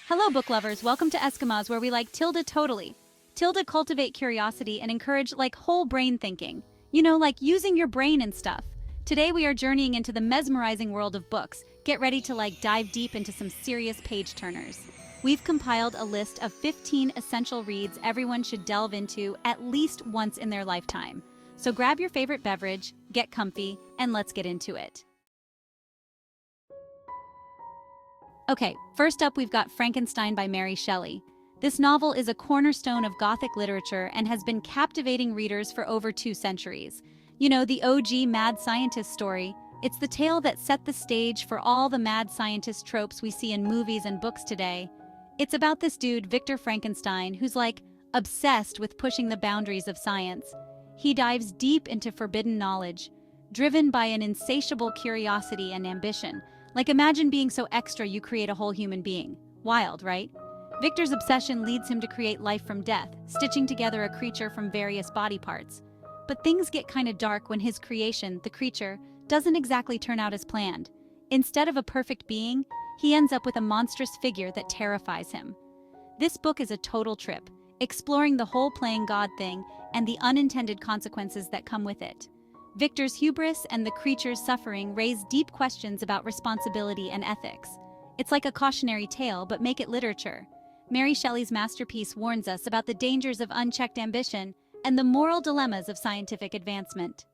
Hello, book lovers. Welcome to Eskimos, where we like Tilda totally. Tilda cultivate curiosity and encourage whole brain thinking. Like using your brain and stuff. Today we are journeying into the mesmerizing world of books. Get ready to dive deep into some serious page turners. We've compiled a list of 15 essential reads everyone should delve into at least once in their lifetime. So grab your favorite beverage, get comfy, and let's get into it. Okay, first up we've got Frankenstein by Mary Shelley. This novel is a cornerstone of Gothic literature and has been captivating readers for over 2 centuries. The OG mad scientist story. It's the tale that set the stage for all the mad scientist tropes we see in movies and books today. It's about this dude, Victor Frankenstein, who's obsessed with pushing the boundaries of science. He dives deep into forbidden knowledge, driven by an insatiable curiosity and ambition. Imagine being so extra you create a whole human being. Wild, right? Victor's obsession leads him to create life from death, stitching together a creature from various body parts. But things get kinda dark when his creation, the creature, doesn't exactly turn out as planned. Instead of a perfect being, he ends up with a monstrous figure that terrifies him. This book is a total trip, exploring the whole playing God thing and the unintended consequences that come with it. Victor's hubris and the creature's suffering raise deep questions about responsibility and ethics. It's like a cautionary tale, but make it literature. Mary Shelley's masterpiece warns us about the dangers of unchecked ambition and the moral dilemmas of scientific advancement.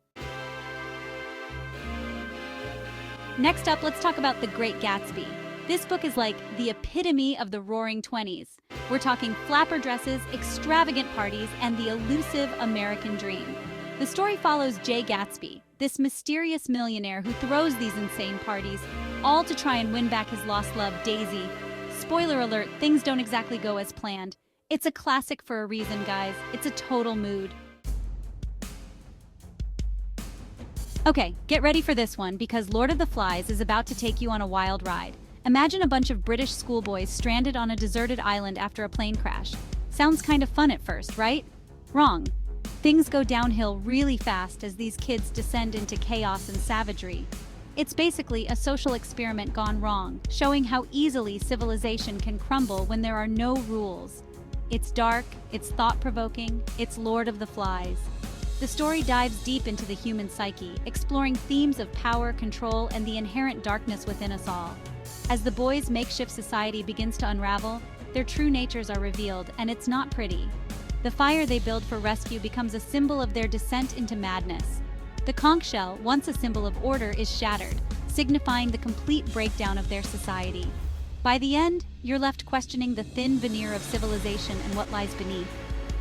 Next up, let's talk about The Great Gatsby. This book is the epitome of the roaring 20s. We're talking flapper dresses, extravagant parties, and the elusive American dream. The story follows Jay Gatsby, this mysterious millionaire who throws these insane parties, all to try and win back his lost love, Daisy. Spoiler alert, things don't exactly go as planned. It's a classic for a reason, guys. It's a total mood. Okay, get ready for this one, because Lord of the Flies is about to take you on a wild ride. Imagine a bunch of British schoolboys stranded on a deserted island after a plane crash. Sounds kind of fun at first, right? Wrong. Things go downhill really fast as these kids descend into chaos and savagery. It's basically a social experiment gone wrong, showing how easily civilization can crumble when there are no rules. It's dark, it's thought-provoking, it's Lord of the Flies. The story dives deep into the human psyche, exploring themes of power, control, and the inherent darkness within us all. As the boys' makeshift society begins to unravel, their true natures are revealed, and it's not pretty. The fire they build for rescue becomes a symbol of their descent into madness. The conch shell, once a symbol of order, is shattered, signifying the complete breakdown of their society. By the end, you're left questioning the thin veneer of civilization and what lies beneath.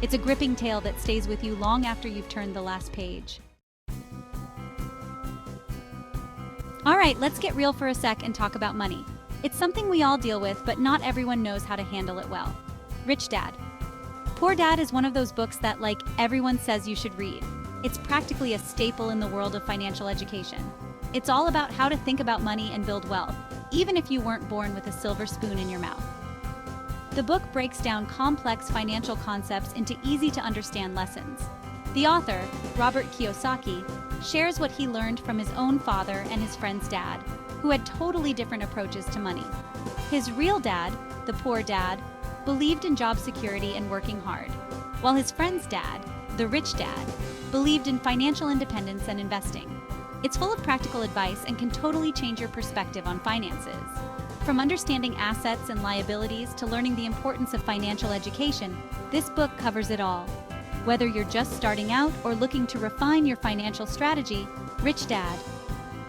It's a gripping tale that stays with you long after you've turned the last page. Alright, let's get real for a sec and talk about money. It's something we all deal with, but not everyone knows how to handle it well. Rich Dad. Poor Dad is one of those books that everyone says you should read. It's practically a staple in the world of financial education. It's all about how to think about money and build wealth, even if you weren't born with a silver spoon in your mouth. The book breaks down complex financial concepts into easy-to-understand lessons. The author, Robert Kiyosaki, shares what he learned from his own father and his friend's dad, who had totally different approaches to money. His real dad, the poor dad, believed in job security and working hard, while his friend's dad, the rich dad, believed in financial independence and investing. It's full of practical advice and can totally change your perspective on finances. From understanding assets and liabilities to learning the importance of financial education, this book covers it all. Whether you're just starting out or looking to refine your financial strategy, Rich Dad,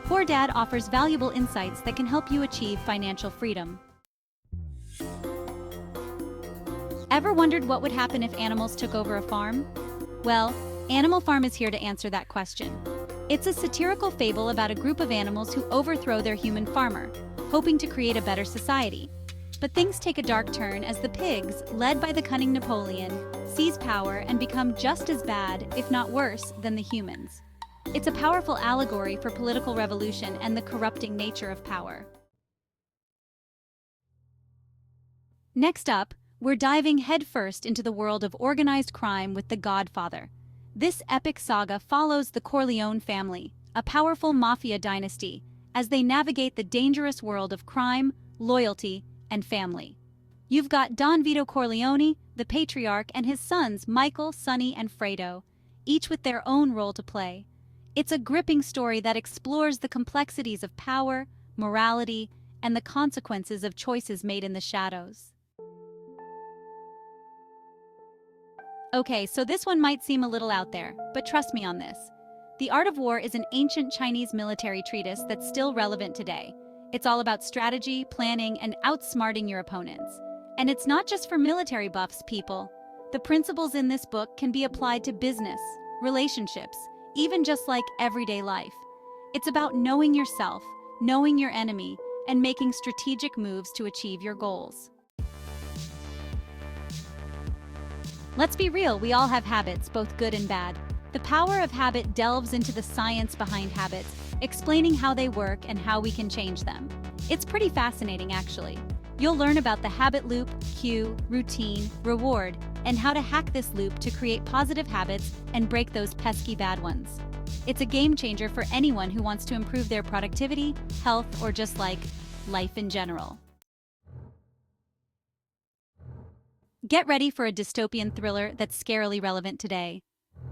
Poor Dad offers valuable insights that can help you achieve financial freedom. Ever wondered what would happen if animals took over a farm? Well, Animal Farm is here to answer that question. It's a satirical fable about a group of animals who overthrow their human farmer, hoping to create a better society. But things take a dark turn as the pigs, led by the cunning Napoleon, seize power and become just as bad, if not worse, than the humans. It's a powerful allegory for political revolution and the corrupting nature of power. Next up, we're diving headfirst into the world of organized crime with The Godfather. This epic saga follows the Corleone family, a powerful mafia dynasty, as they navigate the dangerous world of crime, loyalty, and family. You've got Don Vito Corleone, the patriarch, and his sons Michael, Sonny, and Fredo, each with their own role to play. It's a gripping story that explores the complexities of power, morality, and the consequences of choices made in the shadows. Okay, so this one might seem a little out there, but trust me on this. The Art of War is an ancient Chinese military treatise that's still relevant today. It's all about strategy, planning, and outsmarting your opponents. And it's not just for military buffs, people. The principles in this book can be applied to business, relationships, even just like everyday life. It's about knowing yourself, knowing your enemy, and making strategic moves to achieve your goals. Let's be real, we all have habits, both good and bad. The Power of Habit delves into the science behind habits, explaining how they work and how we can change them. It's pretty fascinating, actually. You'll learn about the habit loop, cue, routine, reward, and how to hack this loop to create positive habits and break those pesky bad ones. It's a game changer for anyone who wants to improve their productivity, health, or just like life in general. Get ready for a dystopian thriller that's scarily relevant today.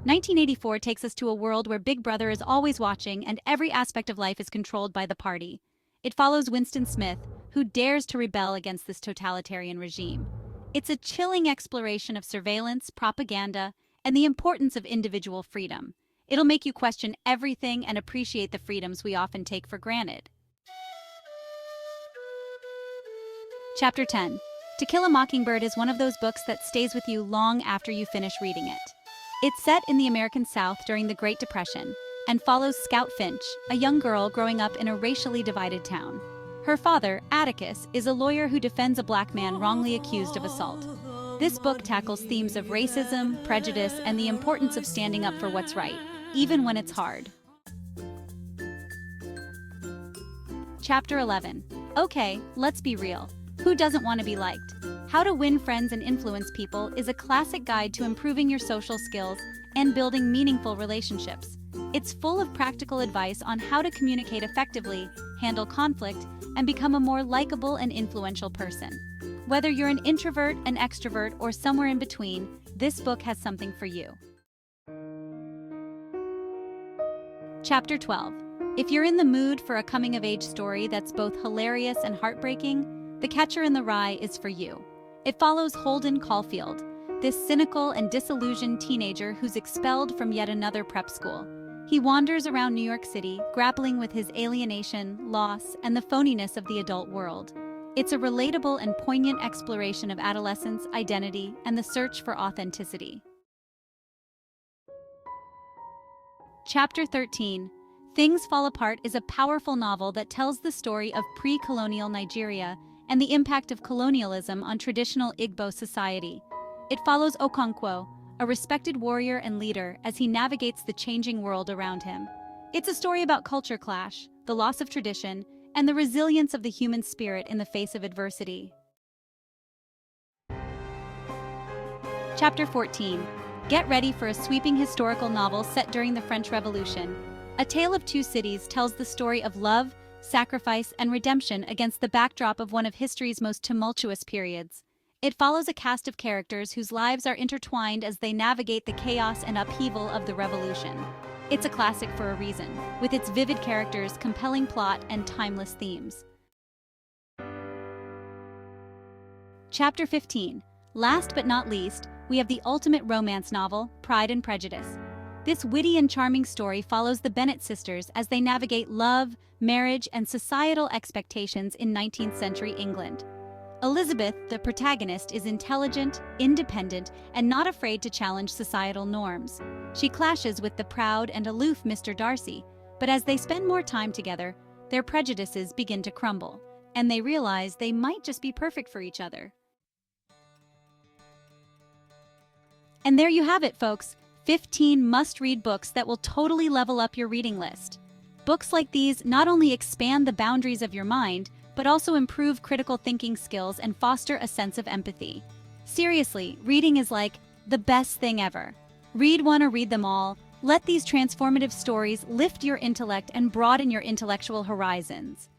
1984 takes us to a world where Big Brother is always watching and every aspect of life is controlled by the party. It follows Winston Smith, who dares to rebel against this totalitarian regime. It's a chilling exploration of surveillance, propaganda, and the importance of individual freedom. It'll make you question everything and appreciate the freedoms we often take for granted. Chapter 10. To Kill a Mockingbird is one of those books that stays with you long after you finish reading it. It's set in the American South during the Great Depression and follows Scout Finch, a young girl growing up in a racially divided town. Her father, Atticus, is a lawyer who defends a black man wrongly accused of assault. This book tackles themes of racism, prejudice, and the importance of standing up for what's right, even when it's hard. Chapter 11. Okay, let's be real. Who doesn't want to be liked? How to Win Friends and Influence People is a classic guide to improving your social skills and building meaningful relationships. It's full of practical advice on how to communicate effectively, handle conflict, and become a more likable and influential person. Whether you're an introvert, an extrovert, or somewhere in between, this book has something for you. Chapter 12. If you're in the mood for a coming-of-age story that's both hilarious and heartbreaking, The Catcher in the Rye is for you. It follows Holden Caulfield, this cynical and disillusioned teenager who's expelled from yet another prep school. He wanders around New York City, grappling with his alienation, loss, and the phoniness of the adult world. It's a relatable and poignant exploration of adolescence, identity, and the search for authenticity. Chapter 13. Things Fall Apart is a powerful novel that tells the story of pre-colonial Nigeria and the impact of colonialism on traditional Igbo society. It follows Okonkwo, a respected warrior and leader, as he navigates the changing world around him. It's a story about culture clash, the loss of tradition, and the resilience of the human spirit in the face of adversity. Chapter 14. Get ready for a sweeping historical novel set during the French Revolution. A Tale of Two Cities tells the story of love, sacrifice, and redemption against the backdrop of one of history's most tumultuous periods. It follows a cast of characters whose lives are intertwined as they navigate the chaos and upheaval of the revolution. It's a classic for a reason, with its vivid characters, compelling plot, and timeless themes. Chapter 15. Last but not least, we have the ultimate romance novel, Pride and Prejudice. This witty and charming story follows the Bennet sisters as they navigate love, marriage, and societal expectations in 19th century England. Elizabeth, the protagonist, is intelligent, independent, and not afraid to challenge societal norms. She clashes with the proud and aloof Mr. Darcy, but as they spend more time together, their prejudices begin to crumble, and they realize they might just be perfect for each other. And there you have it, folks. 15 must-read books that will totally level up your reading list. Books like these not only expand the boundaries of your mind, but also improve critical thinking skills and foster a sense of empathy. Seriously, reading is like the best thing ever. Read one or read them all. Let these transformative stories lift your intellect and broaden your intellectual horizons.